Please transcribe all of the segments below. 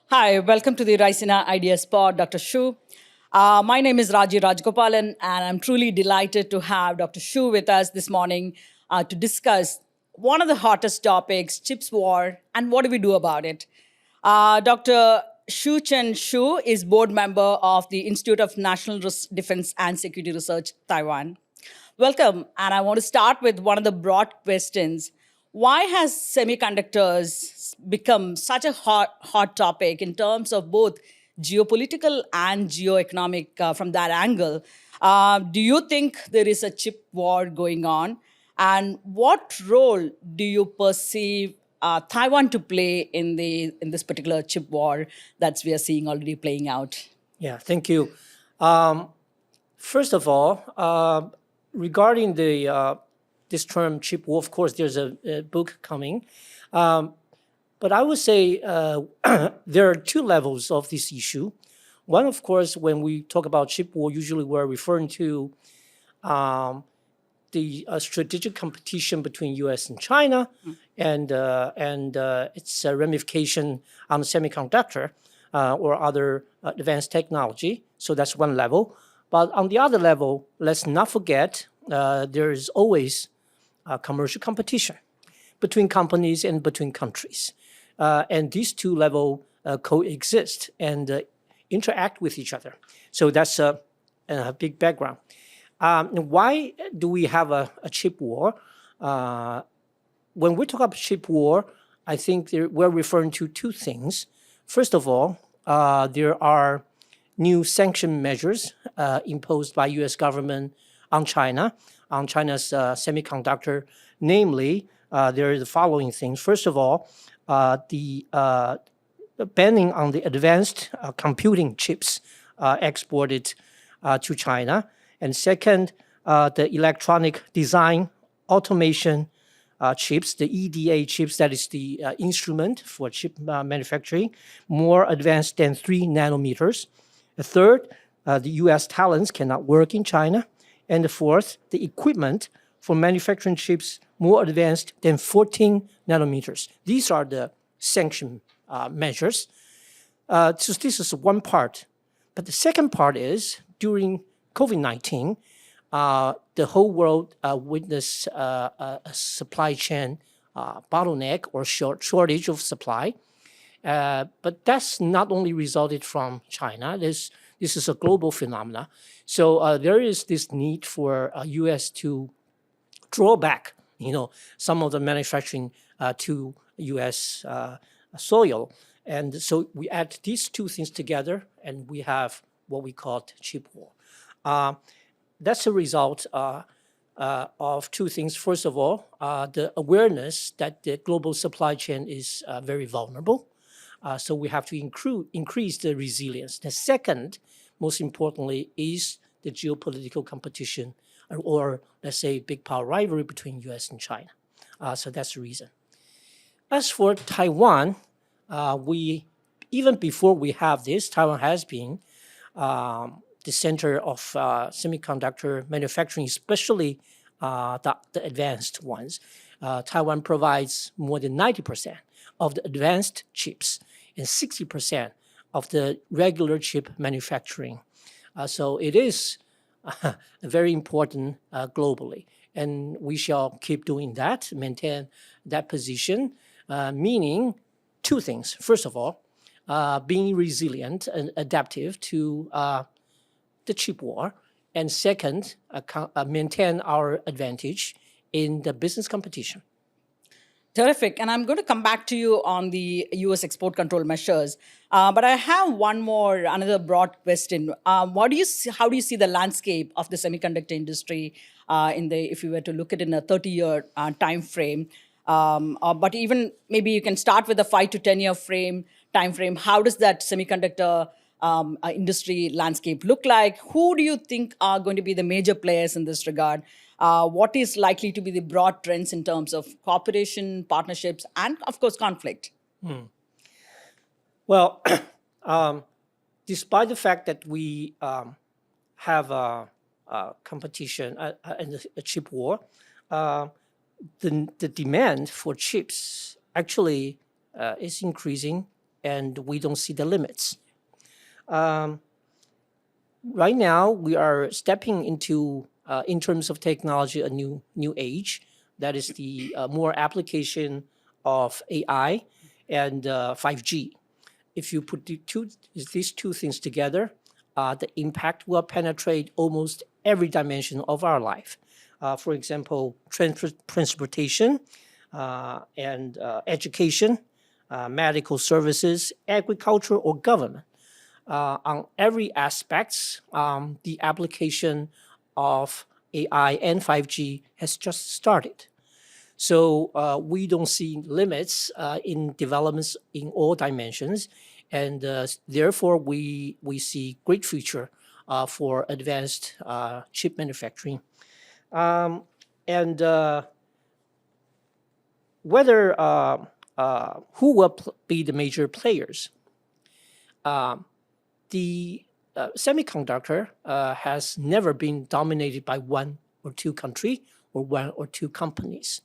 Hi, welcome to the Raisina Ideas Pod, Dr. Szu. My name is Rajagopalan, and I'm truly delighted to have Dr. Szu with us this morning to discuss one of the hottest topics, chips war, and what do we do about it. Dr. Szu-Chien is board member of the Institute of National Defense and Security Research, Taiwan. Welcome, and I want to start with one of the broad questions. Why has semiconductors become such a hot topic in terms of both geopolitical and geoeconomic from that angle? Do you think there is a chip war going on? And what role do you perceive Taiwan to play in this particular chip war that we are seeing already playing out? Yeah, thank you. First of all, regarding this term chip war, of course, there's a book coming. But I would say there are two levels of this issue. One, of course, when we talk about chip war, usually we're referring to the strategic competition between U.S. and China and its ramification on the semiconductor or other advanced technology. So that's one level. But on the other level, let's not forget there is always commercial competition between companies and between countries. And these two levels coexist and interact with each other. So that's a big background. Why do we have a chip war? When we talk about chip war, I think we're referring to two things. First of all, there are new sanction measures imposed by U.S. government on China's semiconductor. Namely, there are the following things. First of all, the banning on the advanced computing chips exported to China. And second, the electronic design automation chips, the EDA chips, that is the instrument for chip manufacturing, more advanced than 3 nanometers. The third, the U.S. talents cannot work in China. And the fourth, the equipment for manufacturing chips more advanced than 14 nanometers. These are the sanction measures. So this is one part. But the second part is during COVID-19, the whole world witnessed a supply chain bottleneck or shortage of supply. But that's not only resulted from China. This is a global phenomenon. So there is this need for U.S. to draw back, some of the manufacturing to U.S. soil. And so we add these two things together, and we have what we call chip war. That's a result of two things. First of all, the awareness that the global supply chain is very vulnerable. So we have to increase the resilience. The second, most importantly, is the geopolitical competition or let's say big power rivalry between U.S. and China. So that's the reason. As for Taiwan, even before we have this, Taiwan has been the center of semiconductor manufacturing, especially the advanced ones. Taiwan provides more than 90% of the advanced chips and 60% of the regular chip manufacturing. So it is very important globally. And we shall keep doing that, maintain that position, meaning two things. First of all, being resilient and adaptive to the chip war. And second, maintain our advantage in the business competition. Terrific. And I'm going to come back to you on the U.S. export control measures. But I have another broad question. How do you see the landscape of the semiconductor industry if you were to look at it in a 30-year time frame? But even maybe you can start with a 5 to 10-year time frame. How does that semiconductor industry landscape look like? Who do you think are going to be the major players in this regard? What is likely to be the broad trends in terms of cooperation, partnerships, and, of course, conflict? Well, despite the fact that we have a competition and a chip war, the demand for chips actually is increasing and we don't see the limits. Right now, we are stepping into, in terms of technology, a new age. That is the more application of AI and 5G. If you put these two things together, the impact will penetrate almost every dimension of our life. For example, transportation and education, medical services, agriculture, or government. On every aspect, the application of AI and 5G has just started. So we don't see limits in developments in all dimensions, and therefore we see great future for advanced chip manufacturing. And whether who will be the major players? The semiconductor has never been dominated by one or two country or one or two companies.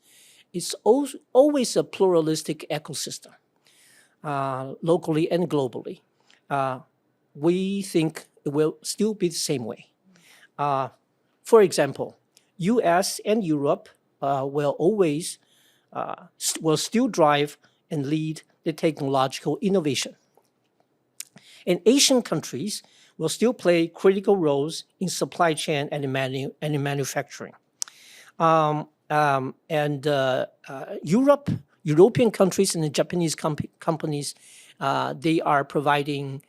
It's always a pluralistic ecosystem, locally and globally. We think it will still be the same way. For example, U.S. and Europe will always will still drive and lead the technological innovation. And Asian countries will still play critical roles in supply chain and in manufacturing. European countries and the Japanese companies, they are providing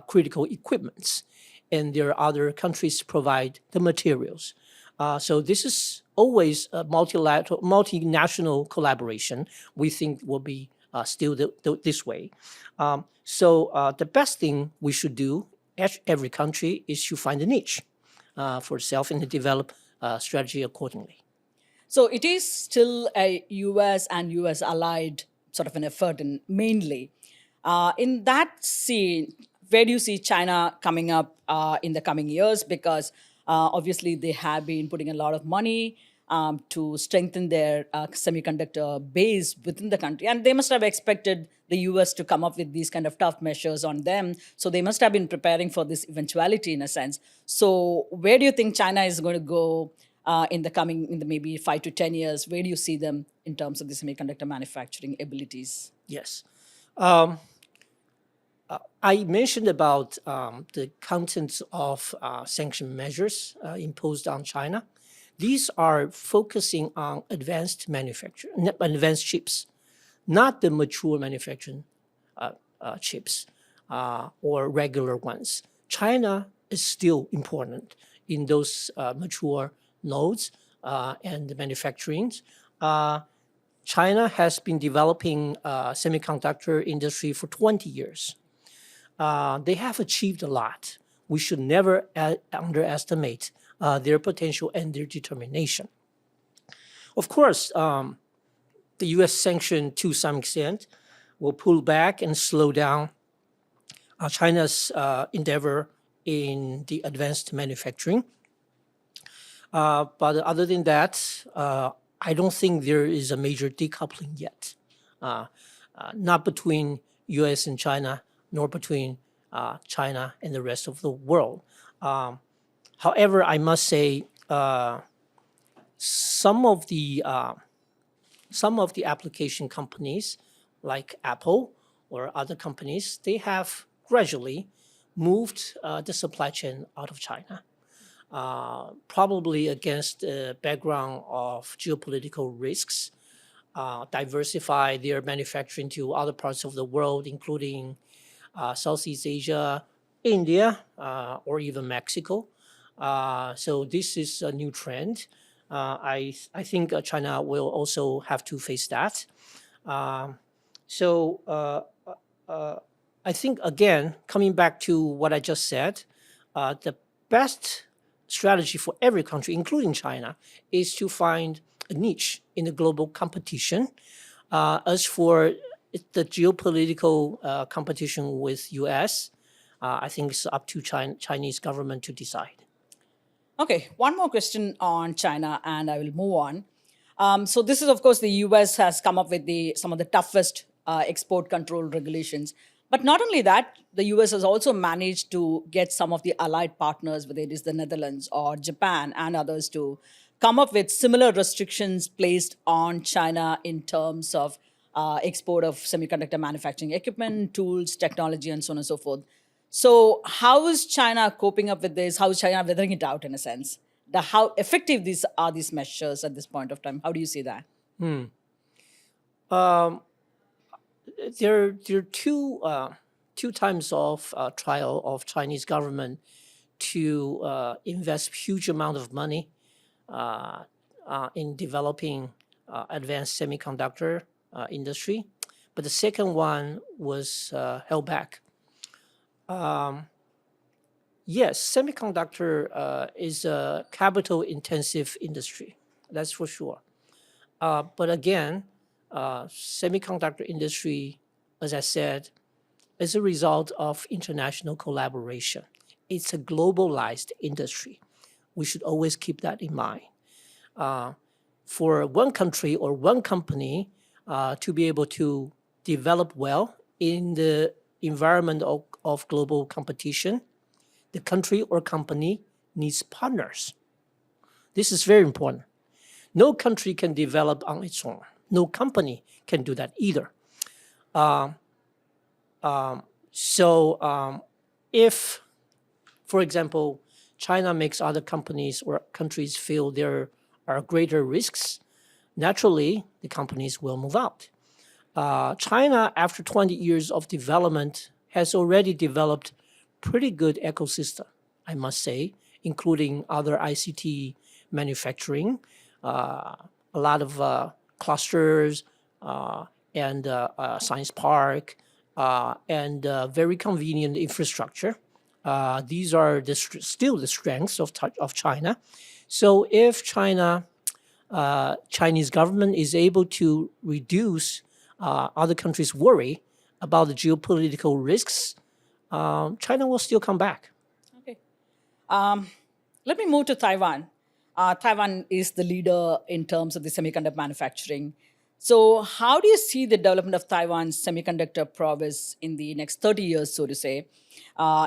critical equipments, and there are other countries provide the materials. So this is always a multinational collaboration. We think will be still this way. So the best thing we should do at every country is to find a niche for itself and to develop strategy accordingly. So it is still a U.S. and U.S. allied sort of an effort, and mainly in that scene, where do you see China coming up in the coming years? Because obviously they have been putting a lot of money to strengthen their semiconductor base within the country. And they must have expected the US to come up with these kind of tough measures on them. So they must have been preparing for this eventuality in a sense. So where do you think China is going to go in the maybe 5 to 10 years? Where do you see them in terms of the semiconductor manufacturing abilities? Yes. I mentioned about the contents of sanction measures imposed on China. These are focusing on advanced manufacturing, advanced chips, not the mature manufacturing chips or regular ones. China is still important in those mature nodes and manufacturing. China has been developing semiconductor industry for 20 years. They have achieved a lot. We should never underestimate their potential and their determination. Of course, the U.S. sanction to some extent will pull back and slow down China's endeavor in the advanced manufacturing. But other than that, I don't think there is a major decoupling yet, not between U.S. and China, nor between China and the rest of the world. However, I must say some of the application companies like Apple or other companies, they have gradually moved the supply chain out of China, probably against the background of geopolitical risks, diversify their manufacturing to other parts of the world, including Southeast Asia, India, or even Mexico. So this is a new trend. I think China will also have to face that. I think, again, coming back to what I just said, the best strategy for every country, including China, is to find a niche in the global competition. As for the geopolitical competition with U.S., I think it's up to Chinese government to decide. Okay, one more question on China, and I will move on. So this is, of course, the U.S. has come up with some of the toughest export control regulations. But not only that, the US has also managed to get some of the allied partners, whether it is the Netherlands or Japan and others, to come up with similar restrictions placed on China in terms of export of semiconductor manufacturing equipment, tools, technology, and so on and so forth. So, how is China coping up with this? How is China weathering it out in a sense? How effective these measures at this point of time? How do you see that? There are two times of trial of Chinese government to invest huge amount of money in developing advanced semiconductor industry, but the second one was held back. Yes, semiconductor is a capital-intensive industry, that's for sure. But again, semiconductor industry, as I said, is a result of international collaboration. It's a globalized industry. We should always keep that in mind. For one country or one company to be able to develop well in the environment of global competition, the country or company needs partners. This is very important. No country can develop on its own. No company can do that either. If, for example, China makes other companies or countries feel there are greater risks, naturally, the companies will move out. China, after 20 years of development, has already developed pretty good ecosystem, I must say, including other ICT manufacturing, a lot of clusters and science park and very convenient infrastructure. These are still the strengths of China. So if Chinese government is able to reduce other countries' worry about the geopolitical risks, China will still come back. Okay. Let me move to Taiwan. Taiwan is the leader in terms of the semiconductor manufacturing. So how do you see the development of Taiwan's semiconductor prowess in the next 30 years, so to say?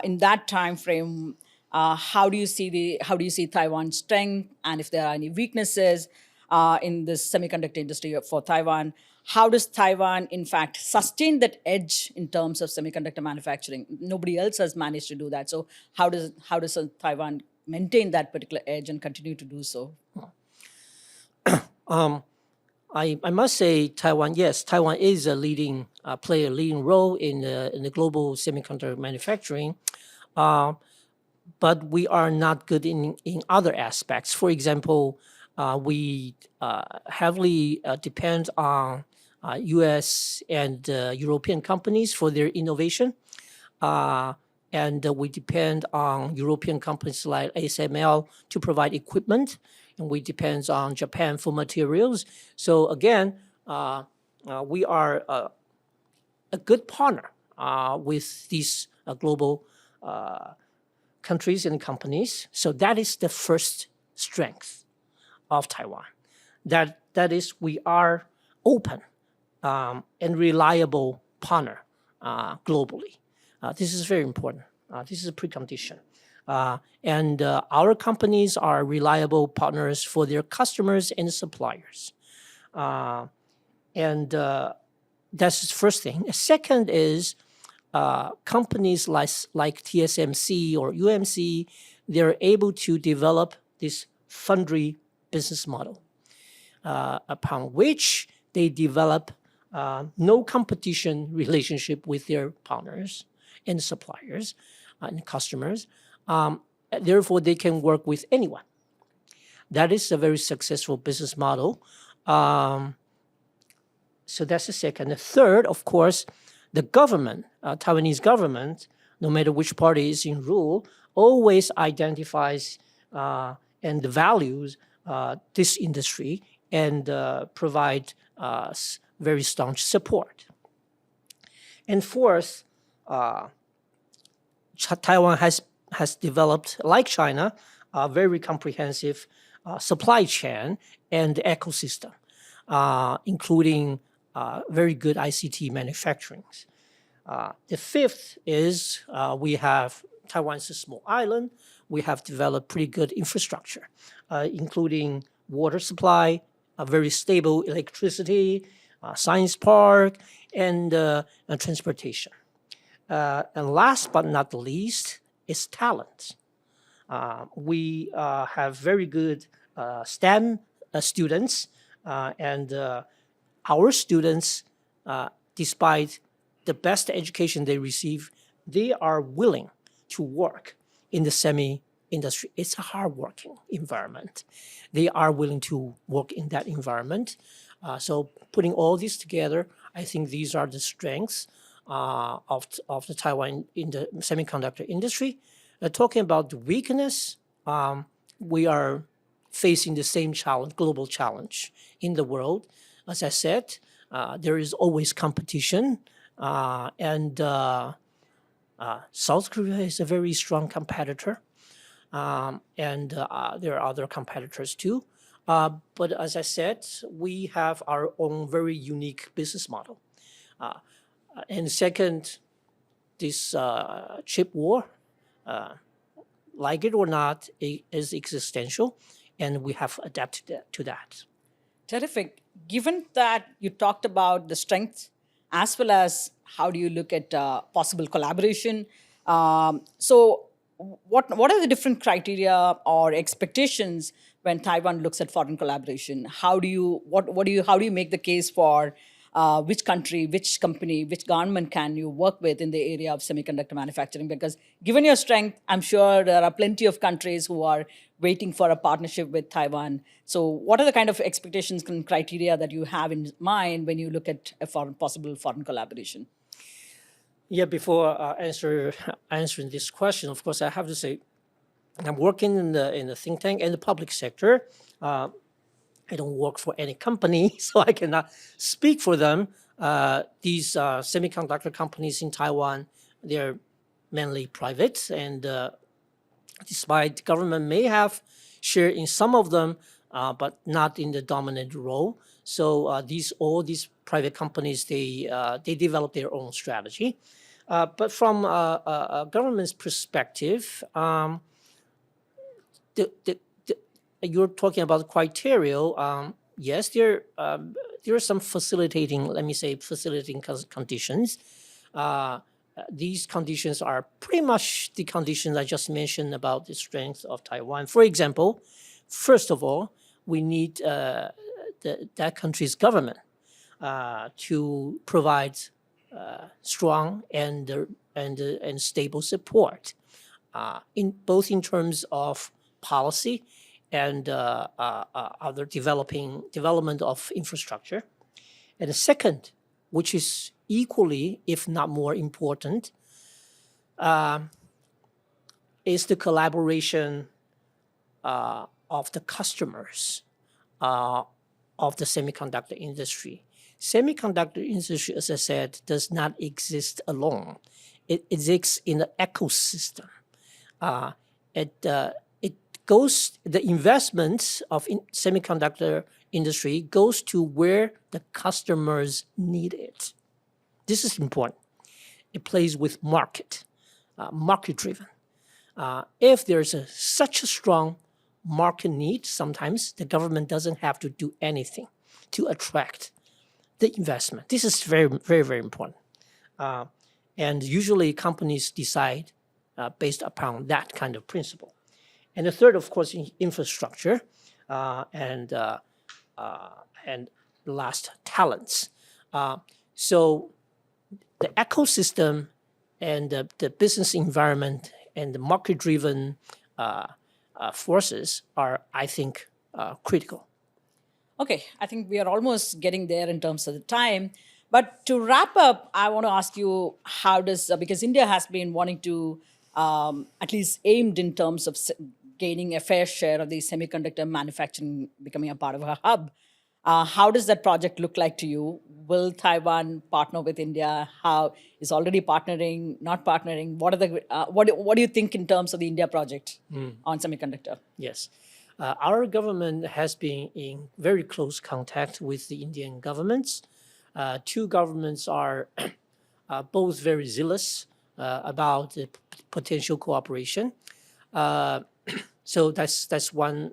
In that time frame, how do you see Taiwan's strength, and if there are any weaknesses in this semiconductor industry for Taiwan? How does Taiwan, in fact, sustain that edge in terms of semiconductor manufacturing? Nobody else has managed to do that. So how does Taiwan maintain that particular edge and continue to do so? I must say Taiwan, yes, Taiwan is a leading play a leading role in the global semiconductor manufacturing, but we are not good in other aspects. For example, we heavily depend on U.S. and European companies for their innovation, and we depend on European companies like ASML to provide equipment, and we depend on Japan for materials. So again, we are a good partner with these global countries and companies. So that is the first strength of Taiwan. That is, we are open and reliable partner globally. This is very important. This is a precondition. And our companies are reliable partners for their customers and suppliers. And that's the first thing. The second is companies like TSMC or UMC, they're able to develop this foundry business model upon which they develop no competition relationship with their partners and suppliers and customers. Therefore, they can work with anyone. That is a very successful business model. So that's the second. The third, of course, the government, Taiwanese government, no matter which party is in rule, always identifies and values this industry and provide very staunch support. And fourth, Taiwan has developed, like China, a very comprehensive supply chain and ecosystem, including very good ICT manufacturing. The fifth is we have Taiwan's a small island. We have developed pretty good infrastructure, including water supply, a very stable electricity, science park, and transportation. And last but not the least is talent. We have very good STEM students, and our students, despite the best education they receive, they are willing to work in the semi industry. It's a hardworking environment. They are willing to work in that environment. So putting all this together, I think these are the strengths of the Taiwan in the semiconductor industry. Talking about the weakness, we are facing the same challenge, global challenge in the world. As I said, there is always competition, and South Korea is a very strong competitor, and there are other competitors too. But as I said, we have our own very unique business model. And second, this chip war, like it or not, is existential, and we have adapted to that. Terrific. Given that you talked about the strengths as well as how do you look at possible collaboration, so what are the different criteria or expectations when Taiwan looks at foreign collaboration? How do you make the case for which country, which company, which government can you work with in the area of semiconductor manufacturing? Because given your strength, I'm sure there are plenty of countries who are waiting for a partnership with Taiwan. So what are the kind of expectations and criteria that you have in mind when you look at a possible foreign collaboration? Yeah, before answering this question, of course, I have to say I'm working in the think tank and the public sector. I don't work for any company, so I cannot speak for them. These semiconductor companies in Taiwan, they're mainly private, and despite the government may have share in some of them, but not in the dominant role. So all these private companies, they develop their own strategy. But from a government's perspective, you're talking about criteria. Yes, there are some facilitating conditions. These conditions are pretty much the conditions I just mentioned about the strength of Taiwan. For example, first of all, we need that country's government to provide strong and stable support, both in terms of policy and other development of infrastructure. And the second, which is equally, if not more important, is the collaboration of the customers of the semiconductor industry. Semiconductor industry, as I said, does not exist alone. It exists in an ecosystem. The investment of semiconductor industry goes to where the customers need it. This is important. It plays with market-driven. If there's such a strong market need, sometimes the government doesn't have to do anything to attract the investment. This is very, very, very important. And usually companies decide based upon that kind of principle. And the third, of course, infrastructure, and last, talents. So the ecosystem and the business environment and the market-driven forces are, I think, critical. Okay, I think we are almost getting there in terms of the time. But to wrap up, I want to ask you, how does, because India has been wanting to, at least aimed in terms of gaining a fair share of the semiconductor manufacturing, becoming a part of a hub. How does that project look like to you? Will Taiwan partner with India? How is already partnering, not partnering? What are what do you think in terms of the India project on semiconductor? Yes. Our government has been in very close contact with the Indian governments. Two governments are both very zealous about the potential cooperation. So that's one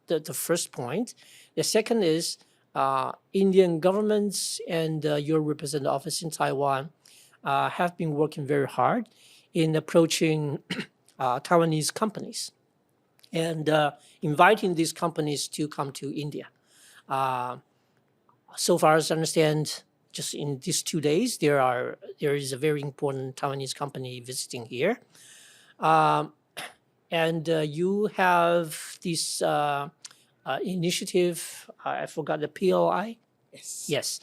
the first point. The second is Indian governments and your representative office in Taiwan have been working very hard in approaching Taiwanese companies and inviting these companies to come to India. So far as I understand, just in these 2 days, there is a very important Taiwanese company visiting here. And you have this initiative, I forgot the Pillai. Yes.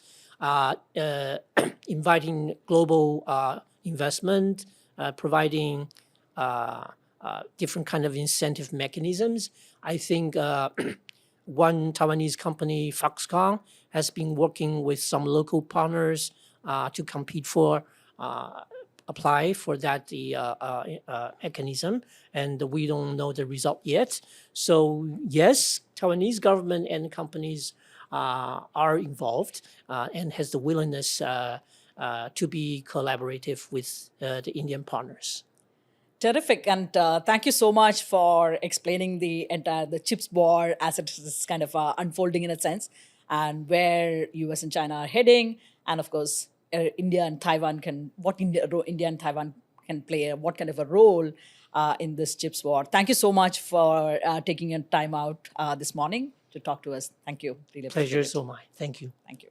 Inviting global investment, providing different kind of incentive mechanisms. I think one Taiwanese company, Foxconn, has been working with some local partners to compete for, apply for that mechanism, and we don't know the result yet. So yes, Taiwanese government and companies are involved and has the willingness to be collaborative with the Indian partners. Terrific, and thank you so much for explaining the chips war as it is kind of unfolding in a sense, and where U.S. and China are heading, and of course India and Taiwan India and Taiwan can play, what kind of a role in this chips war. Thank you so much for taking your time out this morning to talk to us. Thank you. Really Pleasure appreciate it. so much. Thank you. Thank you.